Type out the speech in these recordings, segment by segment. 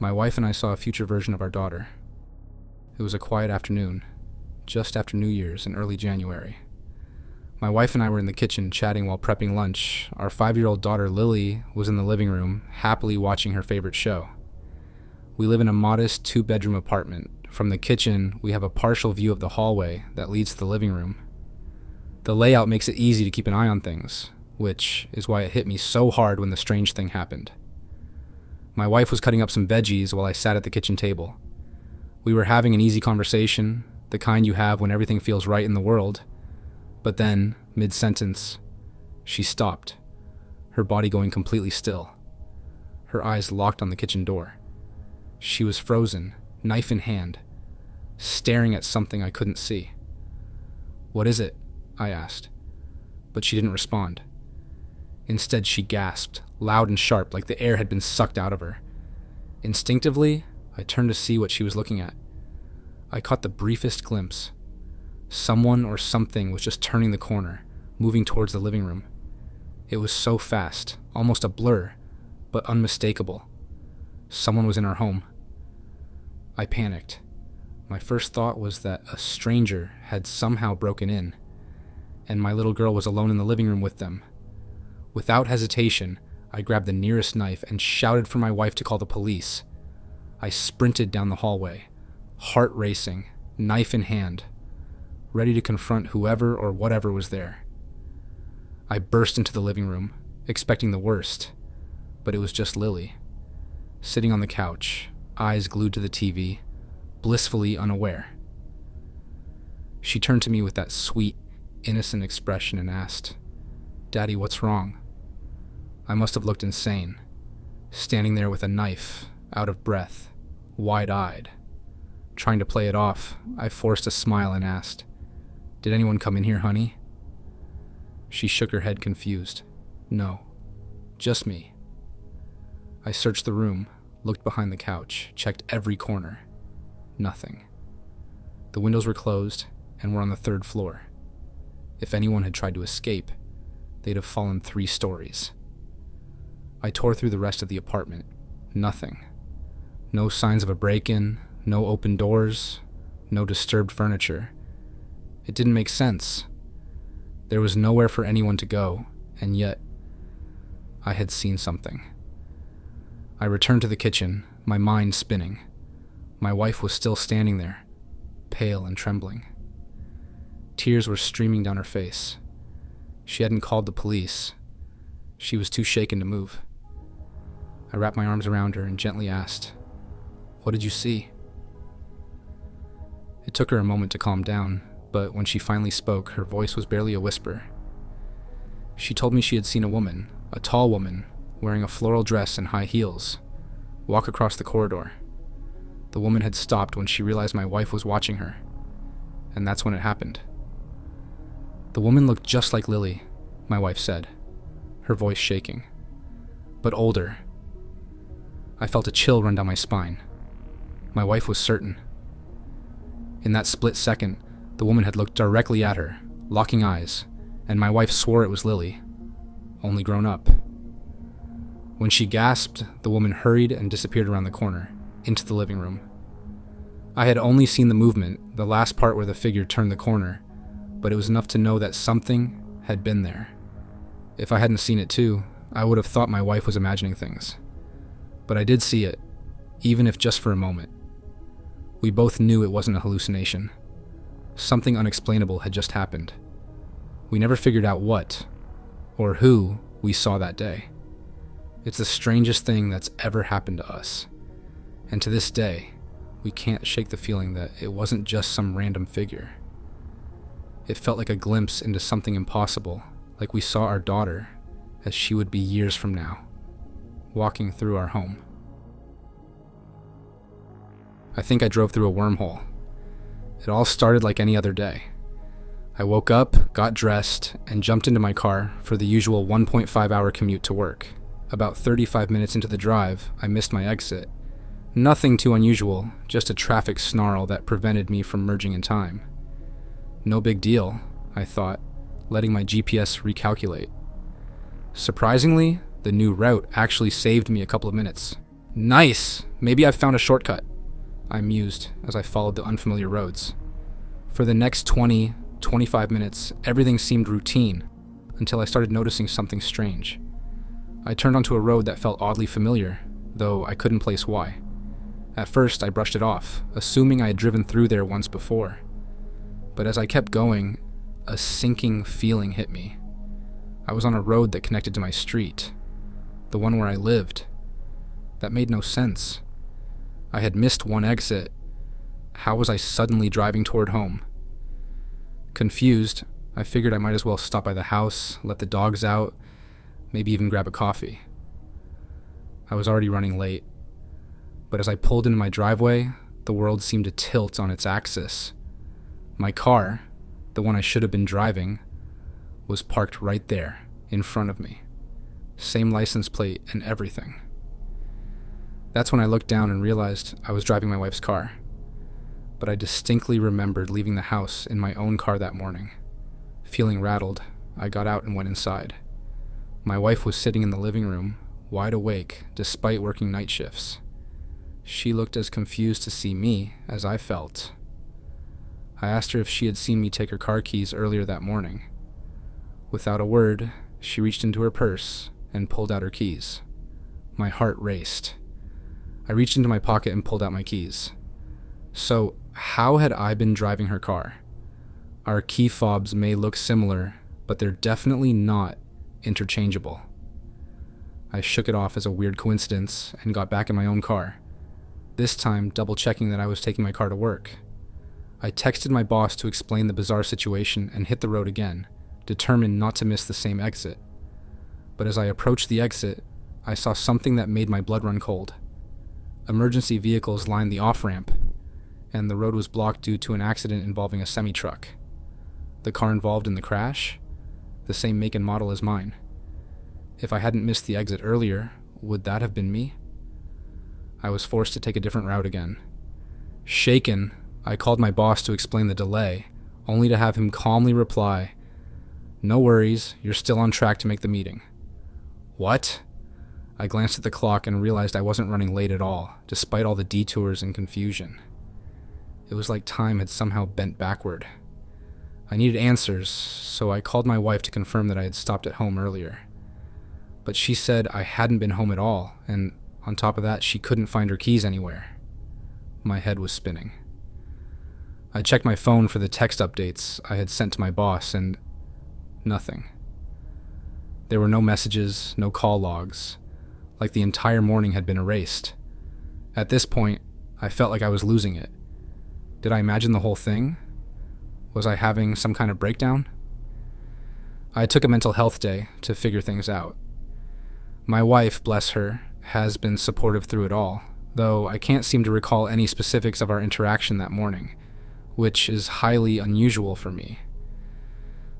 My wife and I saw a future version of our daughter. It was a quiet afternoon, just after New Year's in early January. My wife and I were in the kitchen chatting while prepping lunch. Our 5-year-old daughter Lily was in the living room, happily watching her favorite show. We live in a modest 2-bedroom apartment. From the kitchen, we have a partial view of the hallway that leads to the living room. The layout makes it easy to keep an eye on things, which is why it hit me so hard when the strange thing happened. My wife was cutting up some veggies while I sat at the kitchen table. We were having an easy conversation, the kind you have when everything feels right in the world. But then, mid-sentence, she stopped, her body going completely still. Her eyes locked on the kitchen door. She was frozen, knife in hand, staring at something I couldn't see. "What is it?" I asked, but she didn't respond. Instead, she gasped, loud and sharp, like the air had been sucked out of her. Instinctively, I turned to see what she was looking at. I caught the briefest glimpse. Someone or something was just turning the corner, moving towards the living room. It was so fast, almost a blur, but unmistakable. Someone was in our home. I panicked. My first thought was that a stranger had somehow broken in, and my little girl was alone in the living room with them. Without hesitation, I grabbed the nearest knife and shouted for my wife to call the police. I sprinted down the hallway, heart racing, knife in hand, ready to confront whoever or whatever was there. I burst into the living room, expecting the worst, but it was just Lily, sitting on the couch, eyes glued to the TV, blissfully unaware. She turned to me with that sweet, innocent expression and asked, "Daddy, what's wrong?" I must have looked insane, standing there with a knife, out of breath, wide-eyed. Trying to play it off, I forced a smile and asked, "Did anyone come in here, honey?" She shook her head confused. "No, just me." I searched the room, looked behind the couch, checked every corner. Nothing. The windows were closed and were on the 3rd floor. If anyone had tried to escape, they'd have fallen 3 stories. I tore through the rest of the apartment. Nothing. No signs of a break-in, no open doors, no disturbed furniture. It didn't make sense. There was nowhere for anyone to go, and yet I had seen something. I returned to the kitchen, my mind spinning. My wife was still standing there, pale and trembling. Tears were streaming down her face. She hadn't called the police. She was too shaken to move. I wrapped my arms around her and gently asked, "What did you see?" It took her a moment to calm down, but when she finally spoke, her voice was barely a whisper. She told me she had seen a woman, a tall woman, wearing a floral dress and high heels, walk across the corridor. The woman had stopped when she realized my wife was watching her, and that's when it happened. "The woman looked just like Lily," my wife said, her voice shaking, "but older." I felt a chill run down my spine. My wife was certain. In that split second, the woman had looked directly at her, locking eyes, and my wife swore it was Lily, only grown up. When she gasped, the woman hurried and disappeared around the corner, into the living room. I had only seen the movement, the last part where the figure turned the corner, but it was enough to know that something had been there. If I hadn't seen it too, I would have thought my wife was imagining things. But I did see it, even if just for a moment. We both knew it wasn't a hallucination. Something unexplainable had just happened. We never figured out what, or who, we saw that day. It's the strangest thing that's ever happened to us. And to this day, we can't shake the feeling that it wasn't just some random figure. It felt like a glimpse into something impossible, like we saw our daughter, as she would be years from now, walking through our home. I think I drove through a wormhole. It all started like any other day. I woke up, got dressed, and jumped into my car for the usual 1.5-hour commute to work. About 35 minutes into the drive, I missed my exit. Nothing too unusual, just a traffic snarl that prevented me from merging in time. No big deal, I thought, letting my GPS recalculate. Surprisingly, the new route actually saved me a couple of minutes. Nice! Maybe I've found a shortcut, I mused as I followed the unfamiliar roads. For the next 25 minutes, everything seemed routine, until I started noticing something strange. I turned onto a road that felt oddly familiar, though I couldn't place why. At first, I brushed it off, assuming I had driven through there once before. But as I kept going, a sinking feeling hit me. I was on a road that connected to my street, the one where I lived. That made no sense. I had missed one exit. How was I suddenly driving toward home? Confused, I figured I might as well stop by the house, let the dogs out, maybe even grab a coffee. I was already running late, but as I pulled into my driveway, the world seemed to tilt on its axis. My car, the one I should have been driving, was parked right there, in front of me. Same license plate and everything. That's when I looked down and realized I was driving my wife's car. But I distinctly remembered leaving the house in my own car that morning. Feeling rattled, I got out and went inside. My wife was sitting in the living room, wide awake despite working night shifts. She looked as confused to see me as I felt. I asked her if she had seen me take her car keys earlier that morning. Without a word, she reached into her purse and pulled out her keys. My heart raced. I reached into my pocket and pulled out my keys. So, how had I been driving her car? Our key fobs may look similar, but they're definitely not interchangeable. I shook it off as a weird coincidence and got back in my own car, this time double-checking that I was taking my car to work. I texted my boss to explain the bizarre situation and hit the road again, determined not to miss the same exit. But as I approached the exit, I saw something that made my blood run cold. Emergency vehicles lined the off-ramp, and the road was blocked due to an accident involving a semi-truck. The car involved in the crash? The same make and model as mine. If I hadn't missed the exit earlier, would that have been me? I was forced to take a different route again. Shaken, I called my boss to explain the delay, only to have him calmly reply, "No worries, you're still on track to make the meeting." What? I glanced at the clock and realized I wasn't running late at all, despite all the detours and confusion. It was like time had somehow bent backward. I needed answers, so I called my wife to confirm that I had stopped at home earlier. But she said I hadn't been home at all, and on top of that, she couldn't find her keys anywhere. My head was spinning. I checked my phone for the text updates I had sent to my boss, and nothing. There were no messages, no call logs, like the entire morning had been erased. At this point, I felt like I was losing it. Did I imagine the whole thing? Was I having some kind of breakdown? I took a mental health day to figure things out. My wife, bless her, has been supportive through it all, though I can't seem to recall any specifics of our interaction that morning, which is highly unusual for me.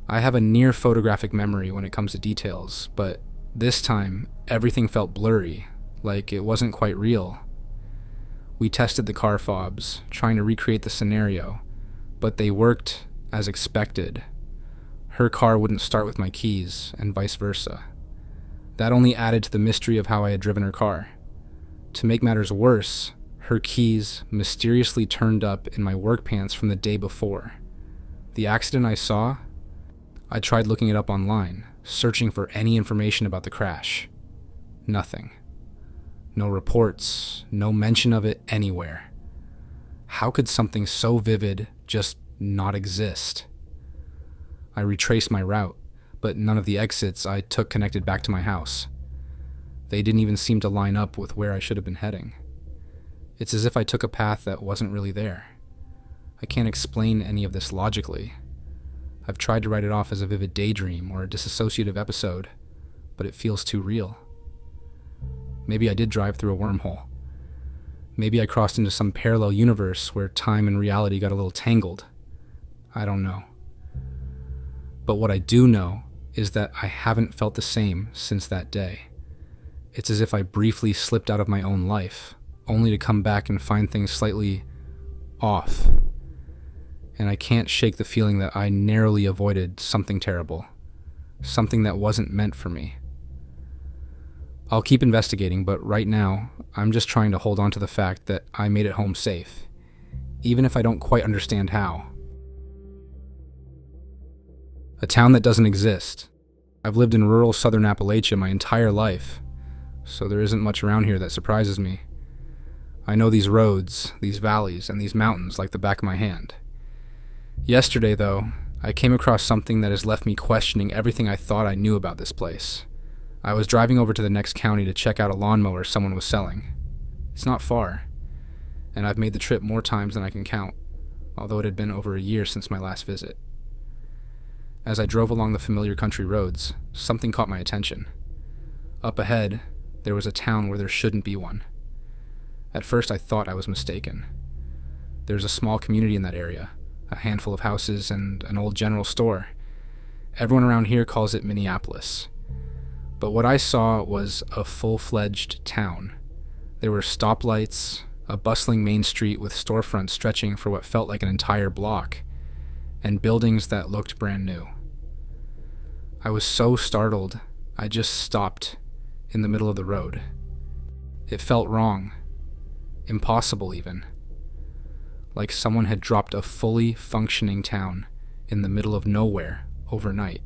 I have a near photographic memory when it comes to details, but this time, everything felt blurry, like it wasn't quite real. We tested the car fobs, trying to recreate the scenario, but they worked as expected. Her car wouldn't start with my keys, and vice versa. That only added to the mystery of how I had driven her car. To make matters worse, her keys mysteriously turned up in my work pants from the day before. The accident I saw? I tried looking it up online, searching for any information about the crash. Nothing. No reports, no mention of it anywhere. How could something so vivid just not exist? I retraced my route, but none of the exits I took connected back to my house. They didn't even seem to line up with where I should have been heading. It's as if I took a path that wasn't really there. I can't explain any of this logically. I've tried to write it off as a vivid daydream or a disassociative episode, but it feels too real. Maybe I did drive through a wormhole. Maybe I crossed into some parallel universe where time and reality got a little tangled. I don't know. But what I do know is that I haven't felt the same since that day. It's as if I briefly slipped out of my own life, only to come back and find things slightly off. And I can't shake the feeling that I narrowly avoided something terrible, something that wasn't meant for me. I'll keep investigating, but right now, I'm just trying to hold on to the fact that I made it home safe, even if I don't quite understand how. A town that doesn't exist. I've lived in rural southern Appalachia my entire life, so there isn't much around here that surprises me. I know these roads, these valleys, and these mountains like the back of my hand. Yesterday, though, I came across something that has left me questioning everything I thought I knew about this place. I was driving over to the next county to check out a lawnmower someone was selling. It's not far, and I've made the trip more times than I can count, although it had been over a year since my last visit. As I drove along the familiar country roads, something caught my attention. Up ahead, there was a town where there shouldn't be one. At first, I thought I was mistaken. There's a small community in that area, a handful of houses, and an old general store. Everyone around here calls it Minneapolis. But what I saw was a full-fledged town. There were stoplights, a bustling main street with storefronts stretching for what felt like an entire block, and buildings that looked brand new. I was so startled, I just stopped in the middle of the road. It felt wrong, impossible even. Like someone had dropped a fully functioning town in the middle of nowhere overnight.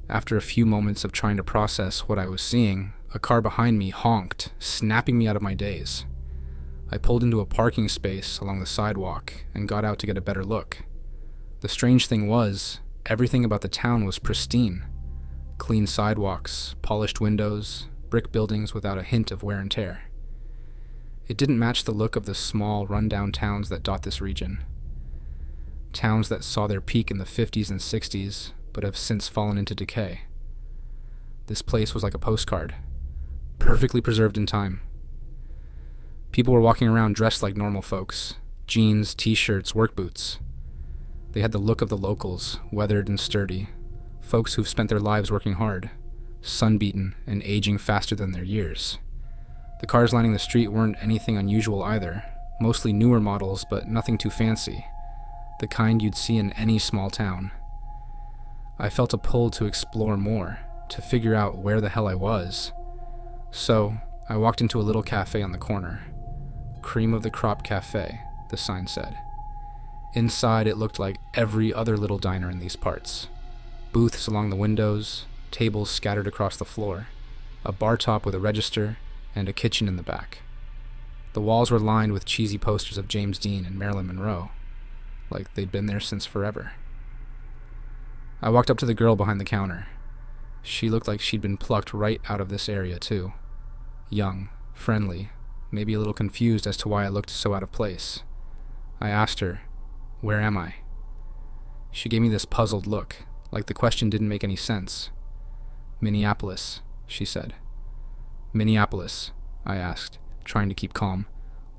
After a few moments of trying to process what I was seeing, a car behind me honked, snapping me out of my daze. I pulled into a parking space along the sidewalk and got out to get a better look. The strange thing was, everything about the town was pristine. Clean sidewalks, polished windows, brick buildings without a hint of wear and tear. It didn't match the look of the small, run-down towns that dot this region. Towns that saw their peak in the 50s and 60s, but have since fallen into decay. This place was like a postcard, perfectly preserved in time. People were walking around dressed like normal folks, jeans, t-shirts, work boots. They had the look of the locals, weathered and sturdy, folks who've spent their lives working hard, sun-beaten and aging faster than their years. The cars lining the street weren't anything unusual either, mostly newer models, but nothing too fancy, the kind you'd see in any small town. I felt a pull to explore more, to figure out where the hell I was. So, I walked into a little cafe on the corner. Cream of the Crop Cafe, the sign said. Inside, it looked like every other little diner in these parts. Booths along the windows, tables scattered across the floor, a bar top with a register, and a kitchen in the back. The walls were lined with cheesy posters of James Dean and Marilyn Monroe, like they'd been there since forever. I walked up to the girl behind the counter. She looked like she'd been plucked right out of this area, too. Young, friendly, maybe a little confused as to why I looked so out of place. I asked her, "Where am I?" She gave me this puzzled look, like the question didn't make any sense. "Minneapolis," she said. "Minneapolis," I asked, trying to keep calm.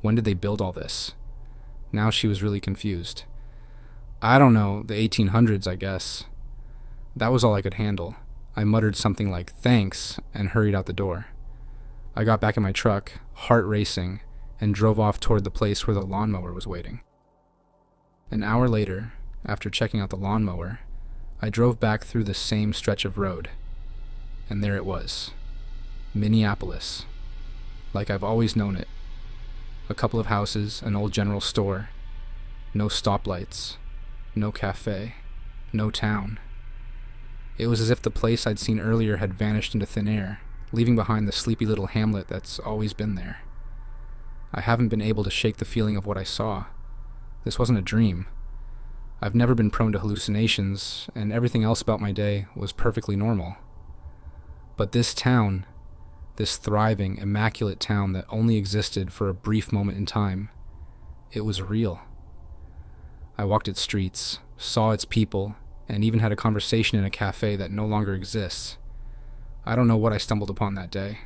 "When did they build all this?" Now she was really confused. "I don't know, the 1800s, I guess." That was all I could handle. I muttered something like, "Thanks," and hurried out the door. I got back in my truck, heart racing, and drove off toward the place where the lawnmower was waiting. An hour later, after checking out the lawnmower, I drove back through the same stretch of road. And there it was. Minneapolis. Like I've always known it. A couple of houses, an old general store. No stoplights. No cafe. No town. It was as if the place I'd seen earlier had vanished into thin air, leaving behind the sleepy little hamlet that's always been there. I haven't been able to shake the feeling of what I saw. This wasn't a dream. I've never been prone to hallucinations, and everything else about my day was perfectly normal. But this town, this thriving, immaculate town that only existed for a brief moment in time, it was real. I walked its streets, saw its people, and even had a conversation in a cafe that no longer exists. I don't know what I stumbled upon that day.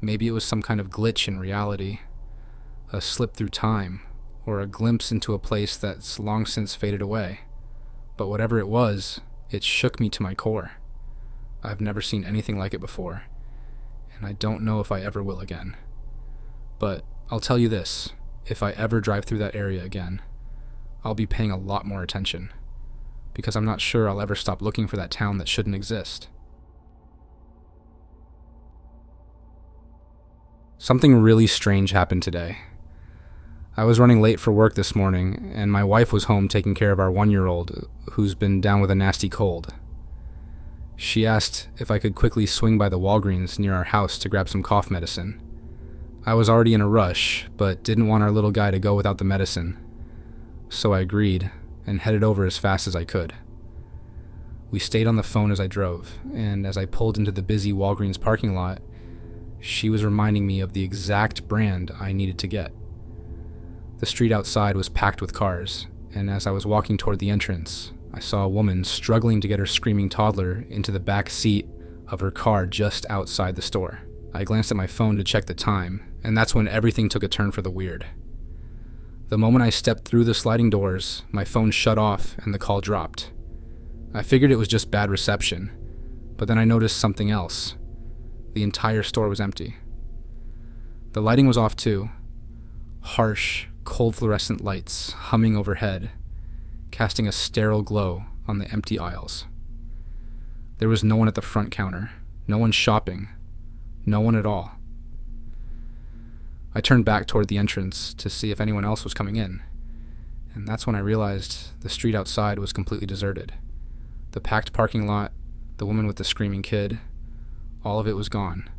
Maybe it was some kind of glitch in reality, a slip through time, or a glimpse into a place that's long since faded away. But whatever it was, it shook me to my core. I've never seen anything like it before, and I don't know if I ever will again. But I'll tell you this, if I ever drive through that area again, I'll be paying a lot more attention, because I'm not sure I'll ever stop looking for that town that shouldn't exist. Something really strange happened today. I was running late for work this morning, and my wife was home taking care of our 1-year-old, who's been down with a nasty cold. She asked if I could quickly swing by the Walgreens near our house to grab some cough medicine. I was already in a rush, but didn't want our little guy to go without the medicine, so I agreed and headed over as fast as I could. We stayed on the phone as I drove, and as I pulled into the busy Walgreens parking lot, she was reminding me of the exact brand I needed to get. The street outside was packed with cars, and as I was walking toward the entrance, I saw a woman struggling to get her screaming toddler into the back seat of her car just outside the store. I glanced at my phone to check the time, and that's when everything took a turn for the weird. The moment I stepped through the sliding doors, my phone shut off and the call dropped. I figured it was just bad reception, but then I noticed something else. The entire store was empty. The lighting was off too. Harsh, cold fluorescent lights humming overhead, casting a sterile glow on the empty aisles. There was no one at the front counter, no one shopping, no one at all. I turned back toward the entrance to see if anyone else was coming in, and that's when I realized the street outside was completely deserted. The packed parking lot, the woman with the screaming kid, all of it was gone.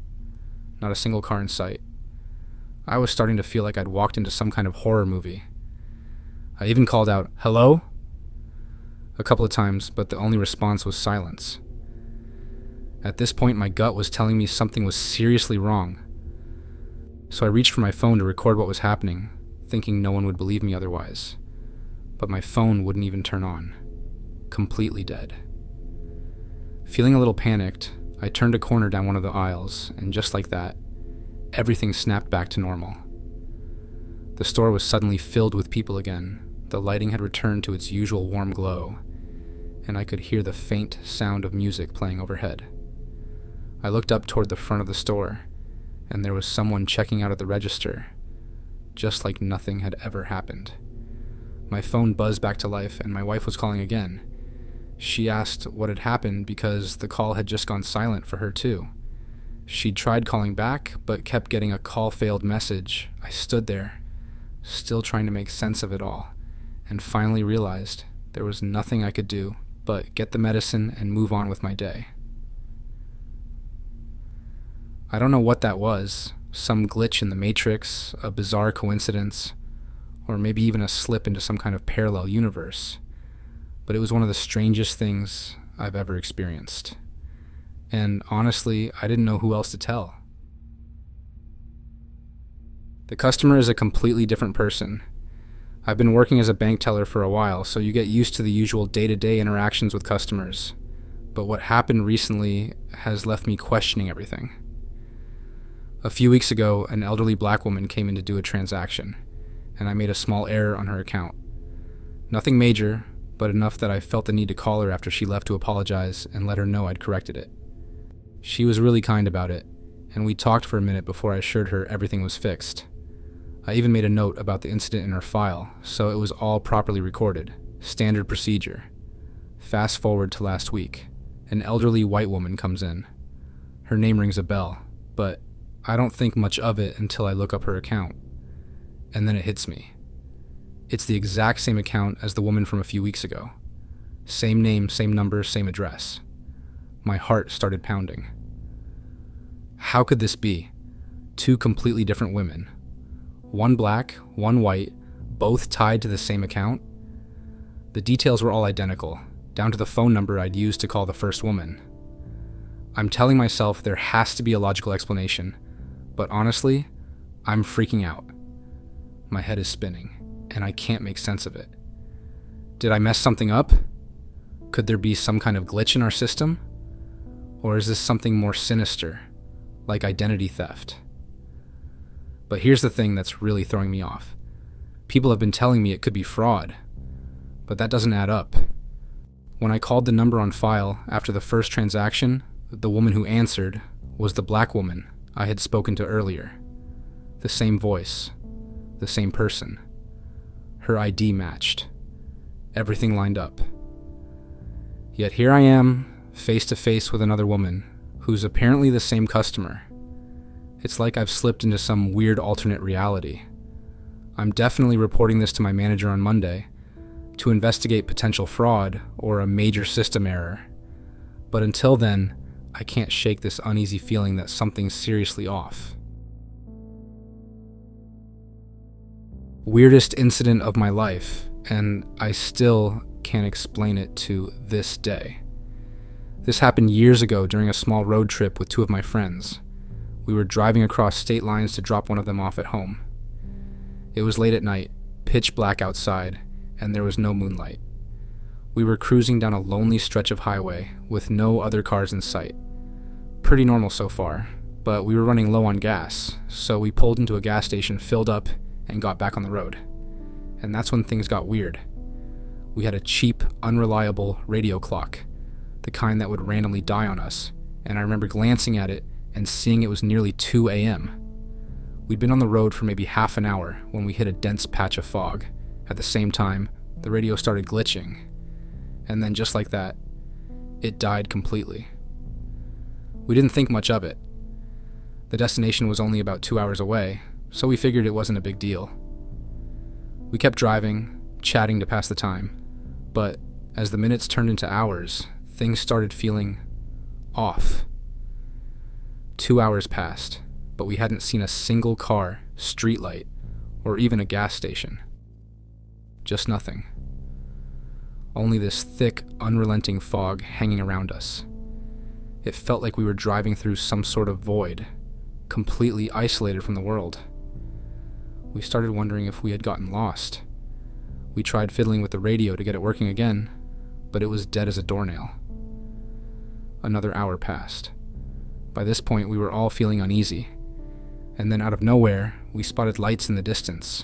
Not a single car in sight. I was starting to feel like I'd walked into some kind of horror movie. I even called out, "Hello?" a couple of times, but the only response was silence. At this point, my gut was telling me something was seriously wrong. So I reached for my phone to record what was happening, thinking no one would believe me otherwise. But my phone wouldn't even turn on. Completely dead. Feeling a little panicked, I turned a corner down one of the aisles, and just like that, everything snapped back to normal. The store was suddenly filled with people again. The lighting had returned to its usual warm glow, and I could hear the faint sound of music playing overhead. I looked up toward the front of the store, and there was someone checking out at the register, just like nothing had ever happened. My phone buzzed back to life, and my wife was calling again. She asked what had happened because the call had just gone silent for her too. She'd tried calling back, but kept getting a call failed message. I stood there, still trying to make sense of it all, and finally realized there was nothing I could do but get the medicine and move on with my day. I don't know what that was, some glitch in the Matrix, a bizarre coincidence, or maybe even a slip into some kind of parallel universe, but it was one of the strangest things I've ever experienced. And honestly, I didn't know who else to tell. The customer is a completely different person. I've been working as a bank teller for a while, so you get used to the usual day-to-day interactions with customers. But what happened recently has left me questioning everything. A few weeks ago, an elderly black woman came in to do a transaction, and I made a small error on her account. Nothing major, but enough that I felt the need to call her after she left to apologize and let her know I'd corrected it. She was really kind about it, and we talked for a minute before I assured her everything was fixed. I even made a note about the incident in her file, so it was all properly recorded. Standard procedure. Fast forward to last week. An elderly white woman comes in. Her name rings a bell, but I don't think much of it until I look up her account. And then it hits me. It's the exact same account as the woman from a few weeks ago. Same name, same number, same address. My heart started pounding. How could this be? Two completely different women. One black, one white, both tied to the same account? The details were all identical, down to the phone number I'd used to call the first woman. I'm telling myself there has to be a logical explanation, but honestly, I'm freaking out. My head is spinning, and I can't make sense of it. Did I mess something up? Could there be some kind of glitch in our system? Or is this something more sinister, like identity theft? But here's the thing that's really throwing me off. People have been telling me it could be fraud, but that doesn't add up. When I called the number on file after the first transaction, the woman who answered was the black woman I had spoken to earlier. The same voice, the same person. Her ID matched. Everything lined up. Yet here I am, face to face with another woman, who's apparently the same customer. It's like I've slipped into some weird alternate reality. I'm definitely reporting this to my manager on Monday to investigate potential fraud or a major system error. But until then, I can't shake this uneasy feeling that something's seriously off. Weirdest incident of my life, and I still can't explain it to this day. This happened years ago during a small road trip with two of my friends. We were driving across state lines to drop one of them off at home. It was late at night, pitch black outside, and there was no moonlight. We were cruising down a lonely stretch of highway with no other cars in sight. Pretty normal so far, but we were running low on gas, so we pulled into a gas station, filled up, and got back on the road. And that's when things got weird. We had a cheap, unreliable radio clock, the kind that would randomly die on us, and I remember glancing at it and seeing it was nearly 2 a.m. We'd been on the road for maybe half an hour when we hit a dense patch of fog. At the same time, the radio started glitching, and then just like that, it died completely. We didn't think much of it. The destination was only about 2 hours away, so we figured it wasn't a big deal. We kept driving, chatting to pass the time, but as the minutes turned into hours, things started feeling off. 2 hours passed, but we hadn't seen a single car, streetlight, or even a gas station. Just nothing. Only this thick, unrelenting fog hanging around us. It felt like we were driving through some sort of void, completely isolated from the world. We started wondering if we had gotten lost. We tried fiddling with the radio to get it working again, but it was dead as a doornail. Another hour passed. By this point, we were all feeling uneasy, and then out of nowhere, we spotted lights in the distance.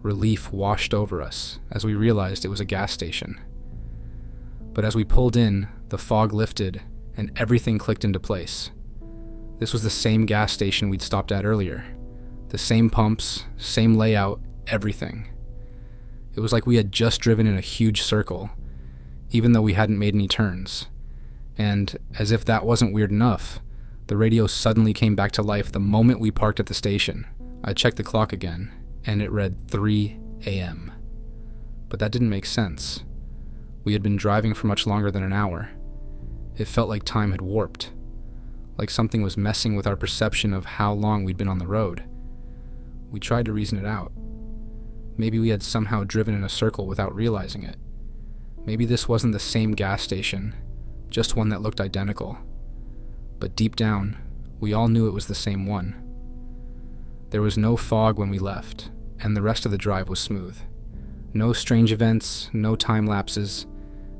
Relief washed over us as we realized it was a gas station. But as we pulled in, the fog lifted and everything clicked into place. This was the same gas station we'd stopped at earlier. The same pumps, same layout, everything. It was like we had just driven in a huge circle, even though we hadn't made any turns. And as if that wasn't weird enough, the radio suddenly came back to life the moment we parked at the station. I checked the clock again, and it read 3 a.m. But that didn't make sense. We had been driving for much longer than an hour. It felt like time had warped, like something was messing with our perception of how long we'd been on the road. We tried to reason it out. Maybe we had somehow driven in a circle without realizing it. Maybe this wasn't the same gas station, just one that looked identical. But deep down, we all knew it was the same one. There was no fog when we left, and the rest of the drive was smooth. No strange events, no time lapses,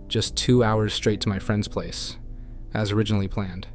just 2 hours straight to my friend's place, as originally planned.